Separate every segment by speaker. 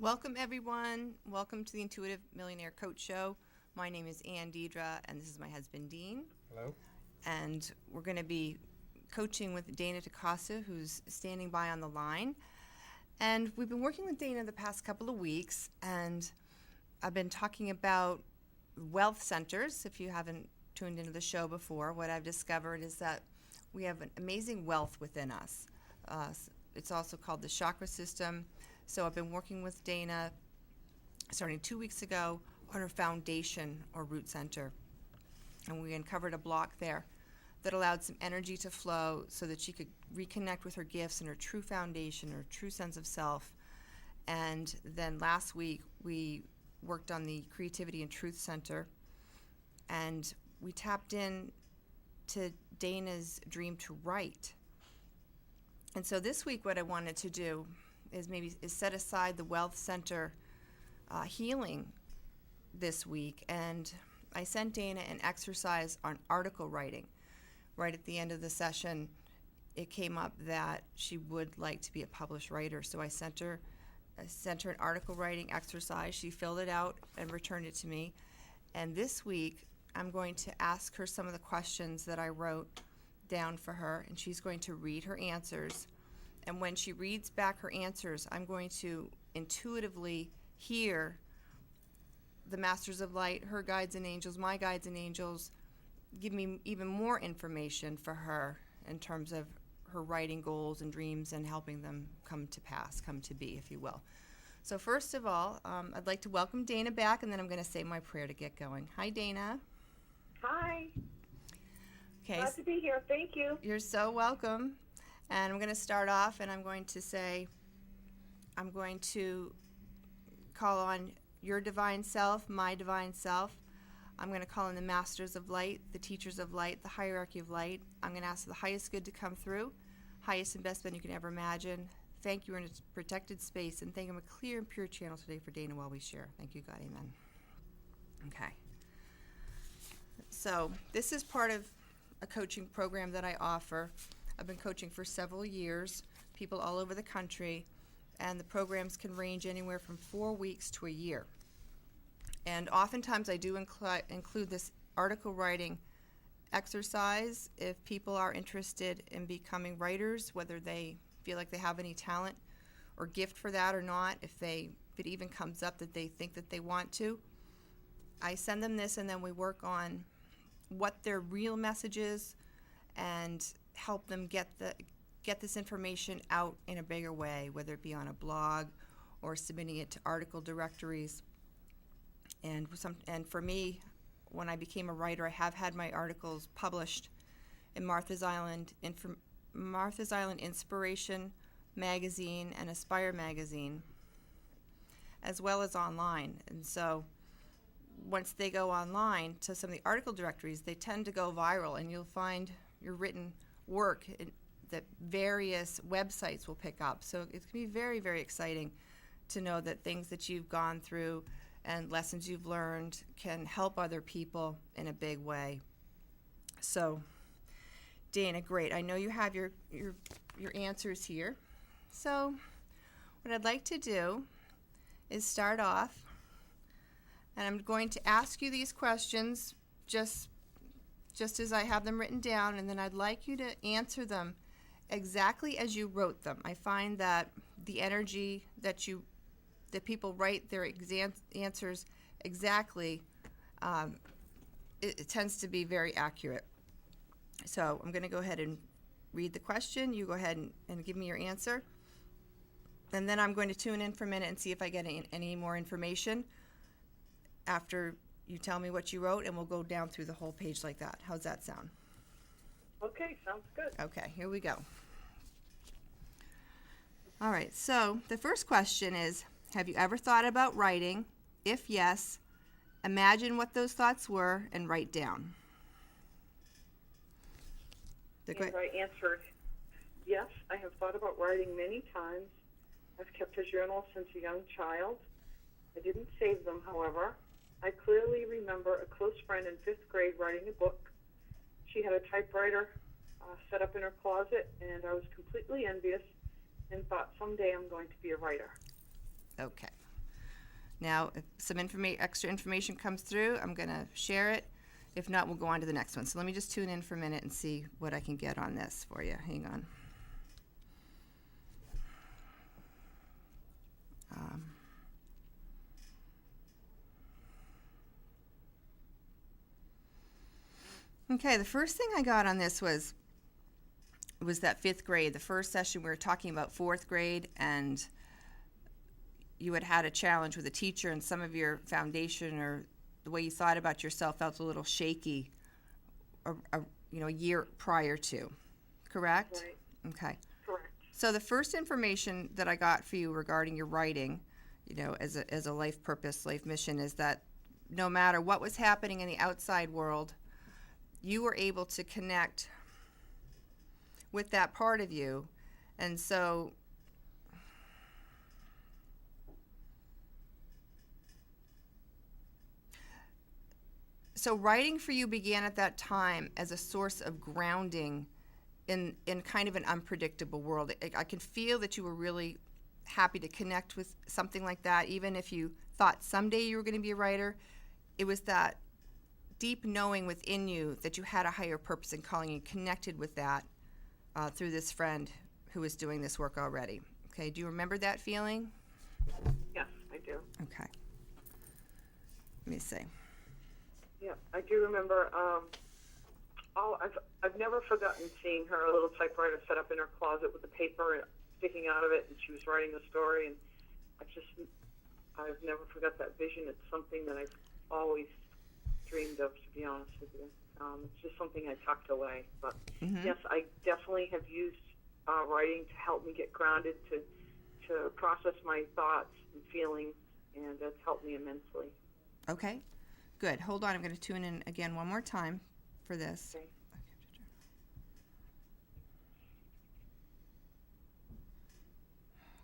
Speaker 1: Welcome, everyone. Welcome to the Intuitive Millionaire Coach Show. My name is Ann Deidre, and this is my husband, Dean.
Speaker 2: Hello.
Speaker 1: And we're going to be coaching with Dana Takasa, who's standing by on the line. And we've been working with Dana the past couple of weeks, and I've been talking about wealth centers. If you haven't tuned into the show before, what I've discovered is that we have an amazing wealth within us. It's also called the chakra system. So I've been working with Dana starting 2 weeks ago on her foundation or root center. And we uncovered a block there that allowed some energy to flow so that she could reconnect with her gifts and her true foundation, her true sense of self. And then last week we worked on the creativity and truth center, and we tapped in to Dana's dream to write. And so this week what I wanted to do is set aside the wealth center healing this week, and I sent Dana an exercise on article writing. Right at the end of the session, it came up that she would like to be a published writer, so I sent her an article writing exercise. She filled it out and returned it to me, and this week I'm going to ask her some of the questions that I wrote down for her, and she's going to read her answers. And when she reads back her answers, I'm going to intuitively hear the Masters of Light, her guides and angels, my guides and angels, give me even more information for her in terms of her writing goals and dreams and helping them come to pass, come to be, if you will. So first of all, I'd like to welcome Dana back, and then I'm going to say my prayer to get going. Hi, Dana.
Speaker 3: Hi.
Speaker 1: Okay.
Speaker 3: Glad to be here. Thank you.
Speaker 1: You're so welcome. And I'm going to start off, and I'm going to call on your divine self, my divine self. I'm going to call on the Masters of Light, the Teachers of Light, the Hierarchy of Light. I'm going to ask the highest good to come through, highest and best one you can ever imagine. Thank you in a protected space, and thank you. I'm a clear and pure channel today for Dana while we share. Thank you, God. Amen. Okay. So this is part of a coaching program that I offer. I've been coaching for several years, people all over the country, and the programs can range anywhere from 4 weeks to a year. And oftentimes I do include this article writing exercise if people are interested in becoming writers, whether they feel like they have any talent or gift for that or not, if it even comes up that they think that they want to. I send them this, and then we work on what their real message is and help them get this information out in a bigger way, whether it be on a blog or submitting it to article directories. And for me, when I became a writer, I have had my articles published in Martha's Island Inspiration magazine and Aspire magazine, as well as online. And so once they go online to some of the article directories, they tend to go viral, and you'll find your written work that various websites will pick up. So it's going to be very, very exciting to know that things that you've gone through and lessons you've learned can help other people in a big way. So, Dana, great. I know you have your answers here. So what I'd like to do is start off, and I'm going to ask you these questions just as I have them written down, and then I'd like you to answer them exactly as you wrote them. I find that the energy that people write their answers exactly, it tends to be very accurate. So I'm going to go ahead and read the question. You go ahead and give me your answer. And then I'm going to tune in for a minute and see if I get any more information after you tell me what you wrote, and we'll go down through the whole page like that. How's that sound?
Speaker 3: Okay, sounds good.
Speaker 1: Okay, here we go. All right, so the first question is, have you ever thought about writing? If yes, imagine what those thoughts were and write down.
Speaker 3: And I answered, yes, I have thought about writing many times. I've kept a journal since a young child. I didn't save them, however. I clearly remember a close friend in 5th grade writing a book. She had a typewriter set up in her closet, and I was completely envious and thought someday I'm going to be a writer.
Speaker 1: Okay. Now, if some extra information comes through, I'm going to share it. If not, we'll go on to the next one. So let me just tune in for a minute and see what I can get on this for you. Hang on. Okay, the first thing I got on this was that 5th grade. The first session we were talking about 4th grade, and you had a challenge with a teacher, and some of your foundation or the way you thought about yourself felt a little shaky a year prior to, correct?
Speaker 3: Right.
Speaker 1: Okay.
Speaker 3: Correct.
Speaker 1: So the first information that I got for you regarding your writing, as a life purpose, life mission, is that no matter what was happening in the outside world, you were able to connect with that part of you. And so writing for you began at that time as a source of grounding in kind of an unpredictable world. I can feel that you were really happy to connect with something like that, even if you thought someday you were going to be a writer. It was that deep knowing within you that you had a higher purpose and calling, and connected with that through this friend who was doing this work already. Okay, do you remember that feeling?
Speaker 3: Yes, I do.
Speaker 1: Okay. Let me see.
Speaker 3: Yeah, I do remember. I've never forgotten seeing her, a little typewriter set up in her closet with the paper sticking out of it, and she was writing a story. And I've never forgot that vision. It's something that I've always dreamed of, to be honest with you. It's just something I tucked away. But yes, I definitely have used writing to help me get grounded, to process my thoughts and feelings, and it's helped me immensely.
Speaker 1: Okay, good. Hold on, I'm going to tune in again one more time for this.
Speaker 3: Okay.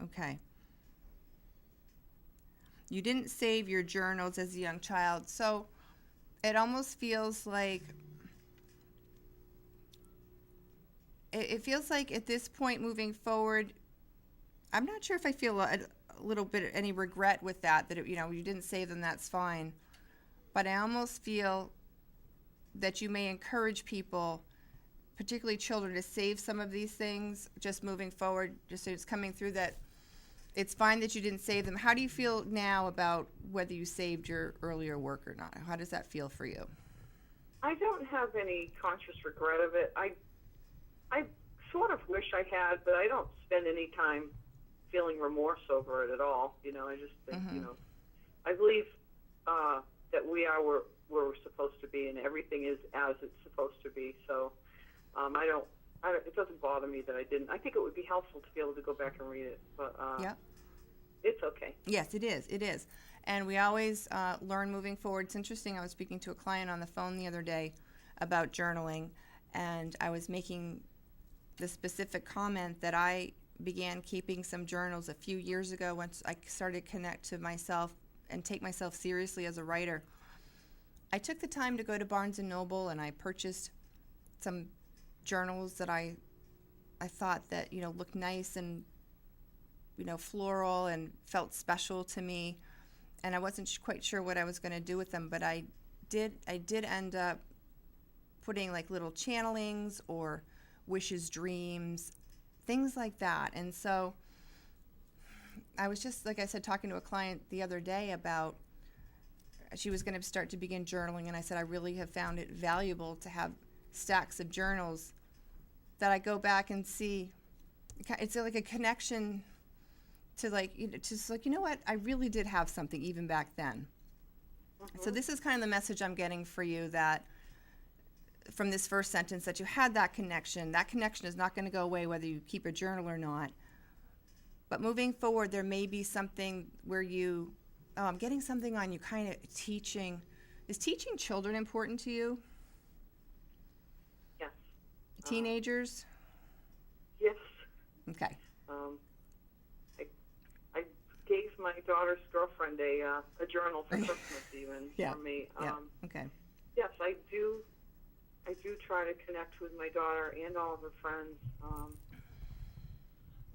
Speaker 1: Okay. You didn't save your journals as a young child, so it almost feels like it feels like at this point moving forward, I'm not sure if I feel a little bit of any regret with that you didn't save them, that's fine. But I almost feel that you may encourage people, particularly children, to save some of these things just moving forward, just so it's coming through that it's fine that you didn't save them. How do you feel now about whether you saved your earlier work or not? How does that feel for you?
Speaker 3: I don't have any conscious regret of it. I sort of wish I had, but I don't spend any time feeling remorse over it at all. I just think, I believe that we are where we're supposed to be, and everything is as it's supposed to be. So it doesn't bother me that I didn't. I think it would be helpful to be able to go back and read it, but it's okay.
Speaker 1: Yes, it is. It is. And we always learn moving forward. It's interesting. I was speaking to a client on the phone the other day about journaling, and I was making the specific comment that I began keeping some journals a few years ago once I started to connect to myself and take myself seriously as a writer. I took the time to go to Barnes & Noble, and I purchased some journals that I thought that looked nice and floral and felt special to me, and I wasn't quite sure what I was going to do with them, but I did end up putting like little channelings or wishes, dreams, things like that. And so I was just, like I said, talking to a client the other day about she was going to start to begin journaling, and I said I really have found it valuable to have stacks of journals that I go back and see. It's like a connection to just like, what, I really did have something even back then. So this is kind of the message I'm getting for you, that from this first sentence, that you had that connection. That connection is not going to go away whether you keep a journal or not. But moving forward, there may be something where I'm getting something on you kind of teaching. Is teaching children important to you?
Speaker 3: Yes.
Speaker 1: Teenagers?
Speaker 3: Yes.
Speaker 1: Okay.
Speaker 3: I gave my daughter's girlfriend a journal for Christmas, even for me.
Speaker 1: Okay.
Speaker 3: Yes, I do try to connect with my daughter and all of her friends,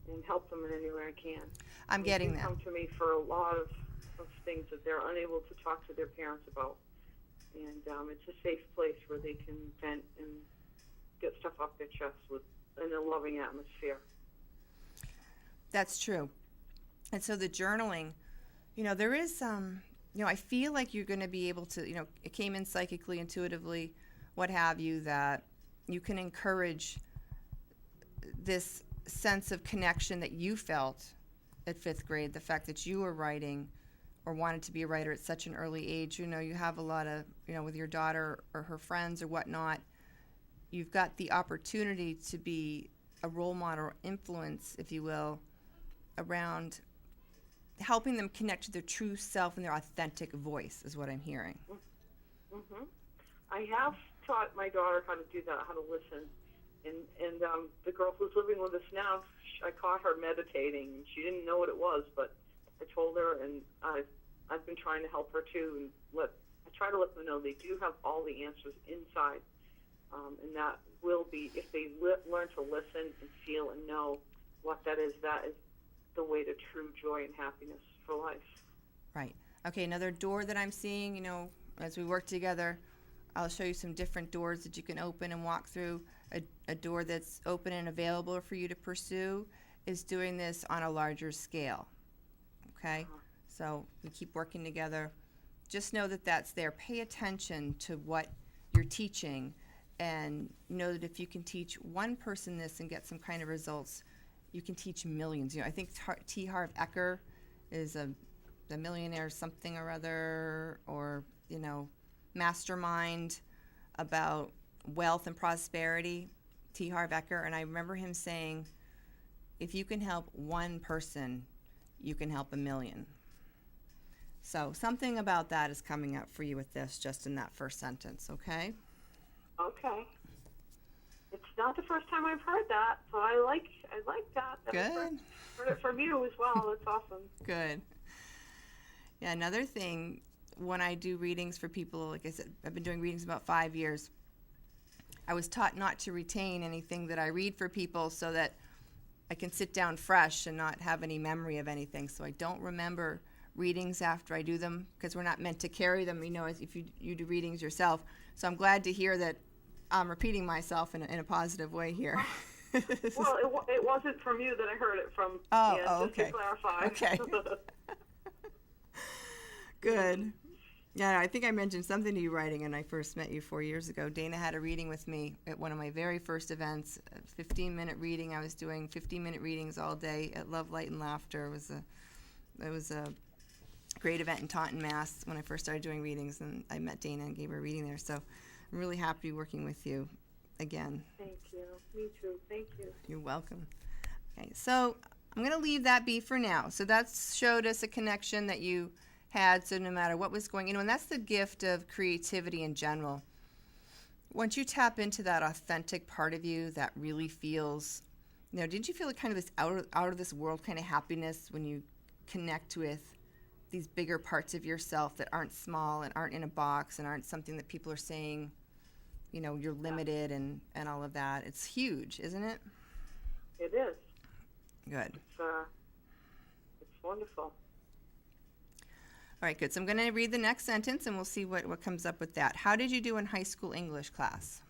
Speaker 3: and help them in any way I can.
Speaker 1: I'm getting that.
Speaker 3: They come to me for a lot of of things that they're unable to talk to their parents about. And it's a safe place where they can vent and get stuff off their chest in a loving atmosphere.
Speaker 1: That's true. And so the journaling, there is I feel like you're going to be able to, it came in psychically, intuitively, what have you, that you can encourage this sense of connection that you felt at 5th grade, the fact that you were writing or wanted to be a writer at such an early age. You have a lot of, with your daughter or her friends or whatnot, you've got the opportunity to be a role model or influence, if you will, around helping them connect to their true self and their authentic voice is what I'm hearing.
Speaker 3: Mm-hmm. I have taught my daughter how to do that, how to listen. And the girl who's living with us now, I caught her meditating. She didn't know what it was, but I told her, and I've been trying to help her too. And I try to let them know they do have all the answers inside, and that will be, if they learn to listen and feel and know what that is the way to true joy and happiness for life.
Speaker 1: Right. Okay, another door that I'm seeing, as we work together, I'll show you some different doors that you can open and walk through. A door that's open and available for you to pursue is doing this on a larger scale. Okay?
Speaker 3: Uh-huh.
Speaker 1: So we keep working together. Just know that that's there. Pay attention to what you're teaching, and know that if you can teach one person this and get some kind of results, you can teach millions. I think T. Harv Eker is the millionaire something or other, or, mastermind about wealth and prosperity, T. Harv Eker. And I remember him saying, if you can help one person, you can help a million. So something about that is coming up for you with this, just in that first sentence, okay?
Speaker 3: Okay. It's not the first time I've heard that, so I like that.
Speaker 1: Good.
Speaker 3: Heard it from you as well. That's awesome.
Speaker 1: Good. Yeah, another thing, when I do readings for people, like I said, I've been doing readings about 5 years. I was taught not to retain anything that I read for people so that I can sit down fresh and not have any memory of anything. So I don't remember readings after I do them, because we're not meant to carry them, as if you do readings yourself. So I'm glad to hear that I'm repeating myself in a positive way here.
Speaker 3: Well, it wasn't from you that I heard it from. Just
Speaker 1: okay.
Speaker 3: to clarify.
Speaker 1: Okay. Good. Yeah, I think I mentioned something to you writing when I first met you 4 years ago. Dana had a reading with me at one of my very first events, a 15-minute reading. I was doing 15-minute readings all day at Love, Light, and Laughter. It was a great event in Taunton, Mass. when I first started doing readings, and I met Dana and gave her a reading there. So I'm really happy working with you again.
Speaker 3: Thank you. Me too. Thank you.
Speaker 1: You're welcome. Okay, so I'm going to leave that be for now. So that showed us a connection that you had, so no matter what was going, and that's the gift of creativity in general. Once you tap into that authentic part of you that really feels, did you feel like kind of this out of this world kind of happiness when you connect with these bigger parts of yourself that aren't small and aren't in a box and aren't something that people are saying, you're limited and all of that? It's huge, isn't it?
Speaker 3: It is.
Speaker 1: Good.
Speaker 3: It's wonderful.
Speaker 1: All right, good. So I'm going to read the next sentence, and we'll see what comes up with that. How did you do in high school English class?